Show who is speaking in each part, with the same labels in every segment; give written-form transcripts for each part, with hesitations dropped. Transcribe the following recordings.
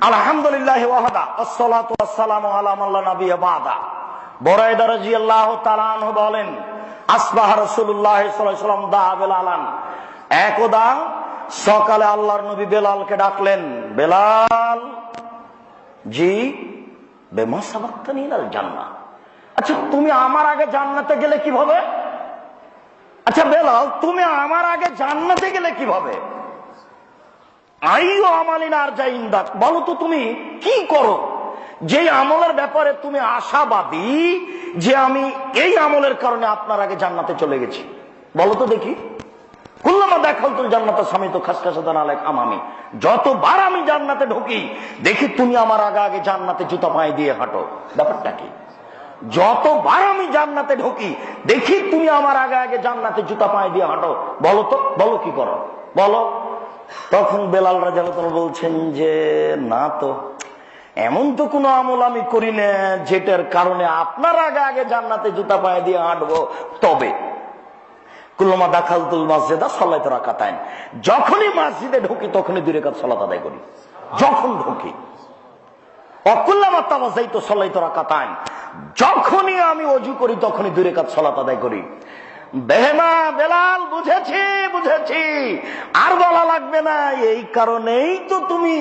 Speaker 1: আলহামদুলিল্লাহ ওয়াহদা আসসালাতু ওয়াসসালামু আলা মান লা নাবিয়্যা বা'দা। বুরায়দা রাদিয়াল্লাহু তাআলা আনহু বলেন, আসবাহ রাসূলুল্লাহ সাল্লাল্লাহু আলাইহি ওয়াসাল্লাম দা বেলালান। একদা সকালে আল্লাহর নবী বেলালকে ডাকলেন, বেলাল জি বিমা সাবাক্তানি ইলাল জান্নাহ। আচ্ছা, তুমি আমার আগে জান্নাতে গেলে কিভাবে? আচ্ছা বেলাল, তুমি আমার আগে জান্নাতে গেলে কিভাবে? আইয়ু আমালিন আরজা ইনদাক, বলো তো তুমি কি করো যে আমলের ব্যাপারে তুমি আশাবাদী যে আমি এই আমলের কারণে আপনার আগে জান্নাতে চলে গেছি? বলো তো দেখি। কুল্লামা দাখালতুল জান্নাতা সামিতু খাসখাসাতান আলাইক আমামি, যতবার আমি জান্নাতে ঢুকি দেখি তুমি আমার আগে আগে জান্নাতে জুতা পায়ে দিয়ে হাঁটো। ব্যাপারটা কি? যতবার আমি জান্নাতে ঢুকি দেখি তুমি আমার আগে আগে জান্নাতে জুতা পায়ে দিয়ে হাঁটো। বলো তো, বলো কি করো, বলো। তখন বেলাল রাদিয়াল্লাহু তাআলা বলছেন যে না তো, এমন তো কোনো আমল আমি করি না যেটার কারণে আপনার আগে আগে জান্নাতে জুতা পায়ে দিয়ে হাঁটবো। তবে কুল্লামা দাখালতুল মাসজিদা সাল্লাতু রাকাতাইন, যখনই মসজিদে ঢুকি তখনই 2 রাকাত সালাত আদায় করি। যখন ঢুকি। অকুল্লামা তাওয়াজ্জাইতু সাল্লাতু রাকাতাইন, যখনই আমি ওযু করি তখনই 2 রাকাত সালাত আদায় করি। বেহেমা বেলাল, বুঝেছি বুঝেছি, আর বলা লাগবে না। এই কারণেই তো তুমি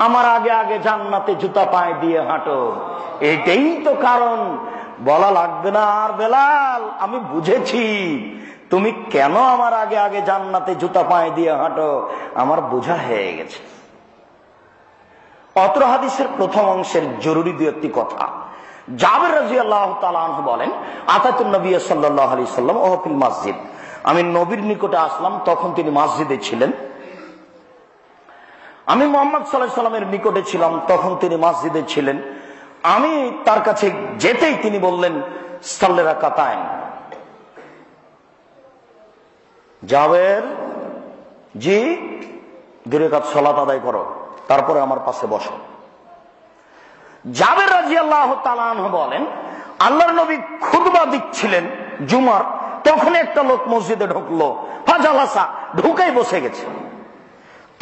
Speaker 1: আমার আগে আগে জান্নাতে জুতা পায়ে দিয়ে হাঁটো, এটাই তো কারণ। বলা লাগবে না আর বেলাল, আমি বুঝেছি তুমি কেন আমার আগে আগে জান্নাতে জুতা পায়ে দিয়ে হাঁটো, আমার বোঝা হয়ে গেছে। অত্র হাদিসের প্রথম অংশের জরুরি 2-1টি কথা। জাবের রাদিয়াল্লাহু তাআলা আনহু বলেন, আতাতুন নবী সাল্লাল্লাহু আলাইহি সাল্লাম ওয়া ফিল মসজিদ, আমি নবীর নিকটে আসলাম তখন তিনি মসজিদে ছিলেন। আমি মুহাম্মদ সাল্লাল্লাহু আলাইহি সাল্লামের নিকটে ছিলাম তখন তিনি মসজিদে ছিলেন। আমি তার কাছে যেতেই তিনি বললেন, সাল্লি রাকাতাইন। জাবের জি 2 রাকাত সালাত আদায় করো, তারপরে আমার পাশে বসো। জাবের রাদিয়াল্লাহু তাআলা আনহু বলেন, আল্লাহর নবী খুতবা দিচ্ছিলেন জুমার, তখন একটা লোক মসজিদে ঢুকলো, ফাজালাসা, ঢুকেই বসে গেছে।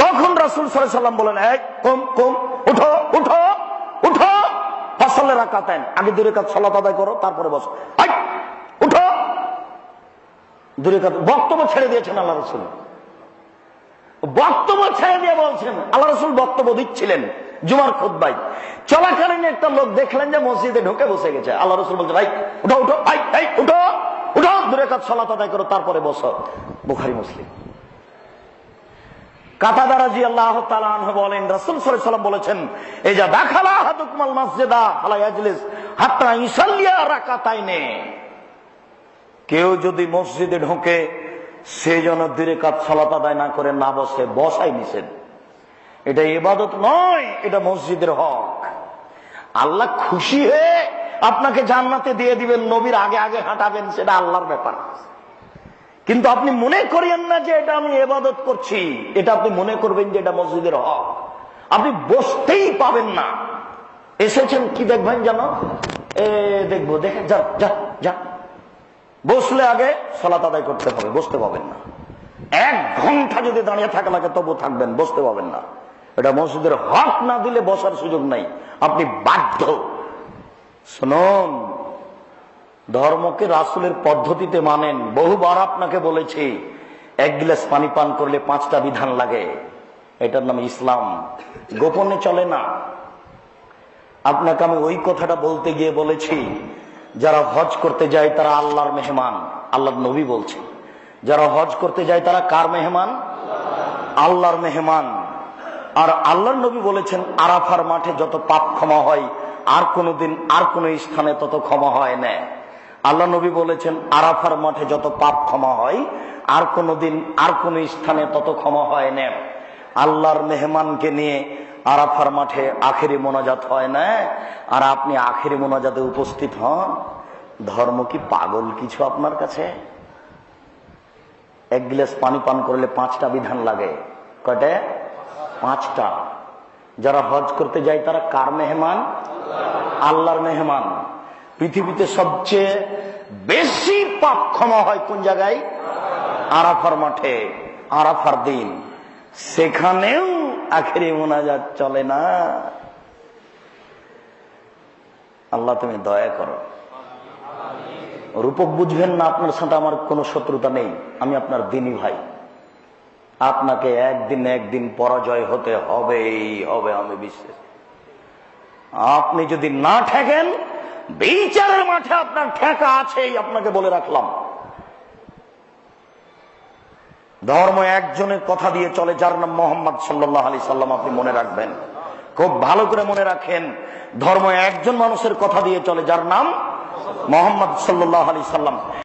Speaker 1: তখন রাসূল সাল্লাল্লাহু আলাইহি সাল্লাম বলেন, এই কম কম, উঠো উঠো উঠো, ফাসাল্লি রাকাতাইন, আগে 2 রাকাত সালাত আদায় করো তারপরে বসো। এই উঠো, 2 রাকাত। বক্তব্য ছেড়ে দিয়েছেন আল্লাহ রাসূল, বক্তব্য ছেড়ে দিয়ে বলছেন। আল্লাহ রাসূল বক্তব্য দিচ্ছিলেন জুমার খুতবায়, চলাকালীন একটা লোক দেখলেন যে মসজিদে ঢুকে বসে গেছে। আল্লাহ রাসূল বলছে, ভাই উঠো উঠো, এই উঠো উঠো, 2 রাকাত সালাত আদায় করো তারপরে বসো। বুখারী মুসলিম। কাতাদা রাদিয়াল্লাহু তাআলা আনহু বলেন, রাসূল সাল্লাল্লাহু আলাইহি ওয়াসাল্লাম বলেছেন, এই যে দাখালা আহাদুকুমুল মাসজিদা ফালা ইয়াজলিস হাত্তা ইসাল্লিয়া রাকাতাইনে, কেউ যদি মসজিদে ঢোকে সে যেন 2 রাকাত সালাত আদায় না করে না বসে। বসাই নিষেধ, এটা ইবাদত নয়, এটা মসজিদের হক। আল্লাহ খুশি হয়ে আপনাকে জান্নাতে দিয়ে দিবেন, নবীর আগে আগে হাঁটাবেন, সেটা আল্লাহর ব্যাপার। কিন্তু আপনি মনে করেন না যে এটা আমি ইবাদত করছি, এটা আপনি মনে করবেন যে এটা মসজিদের হক। আপনি বসতেই পাবেন না। এসেছেন কি দেখবেন জানো, দেখবো, দেখে যা যা যা, বসলে আগে সালাত আদায় করতে হবে, বসতে পাবেন না। 1 ঘন্টা যদি দাঁড়িয়ে থাকা লাগে তবু থাকবেন, বসতে পাবেন না। এটা মসজিদের হক না দিলে বসার সুযোগ নাই, আপনি বাধ্য। শুনুন, ধর্মকে রাসূলের পদ্ধতিতে মানেন। বহুবার আপনাকে বলেছি, 1 গ্লাস পানি পান করলে 5টা বিধান লাগে, এটার নাম ইসলাম। গোপনে চলে না। আপনাকে আমি ওই কথাটা বলতে গিয়ে বলেছি, যারা হজ করতে যায় তারা আল্লাহর মেহমান, আল্লাহর নবী বলছেন। যারা হজ করতে যায় তারা কার মেহমান? আল্লাহর মেহমান। আর আল্লাহর নবী বলেছেন, আরাফার মাঠে যত পাপ ক্ষমা হয় আর কোনদিন আর কোন স্থানে তত ক্ষমা হয় না। আল্লাহ নবী বলেছেন, আরাফার মাঠে যত পাপ ক্ষমা হয় আর কোনদিন আর কোন স্থানে তত ক্ষমা হয় না। আল্লাহর মেহমানকে নিয়ে আরাফার মাঠে আখেরি মোনাজাত হয় না, আর আপনি আখেরি মোনাজাতে উপস্থিত হন। ধর্ম কি পাগল কিছু আপনার কাছে? 1 গ্লাস পানি পান করলে 5টা বিধান লাগে। কয়টা? 5টা। যারা হজ করতে যায় তারা কার মেহমান? আল্লাহর মেহমান। পৃথিবীতে সবচেয়ে বেশি পাপ ক্ষমা হয় কোন জায়গায়? আরাফার মাঠে, আরাফার দিন। সেখানেও আখেরি মোনাজাত চলে না। আল্লাহ তুমি দয়া করো। রূপক বুঝবেন না, আপনার সাথে আমার কোনো শত্রুতা নেই, আমি আপনার দিনী ভাই। আপনাকে একদিন একদিন পরাজয় হতে হবেই হবে, আমি বিশ্বাস। আপনি যদি না ঠেকেন, বিচারের মাঠে আপনার ঠেকা আছেই, আপনাকে বলে রাখলাম। ধর্ম একজনের কথা দিয়ে চলে, যার নাম মোহাম্মদ সাল্লাল্লাহু আলাইহি সাল্লাম। আপনি মনে রাখবেন, খুব ভালো করে মনে রাখেন, ধর্ম একজন মানুষের কথা দিয়ে চলে, যার নাম মোহাম্মদ সাল্লাল্লাহু আলাইহি সাল্লাম।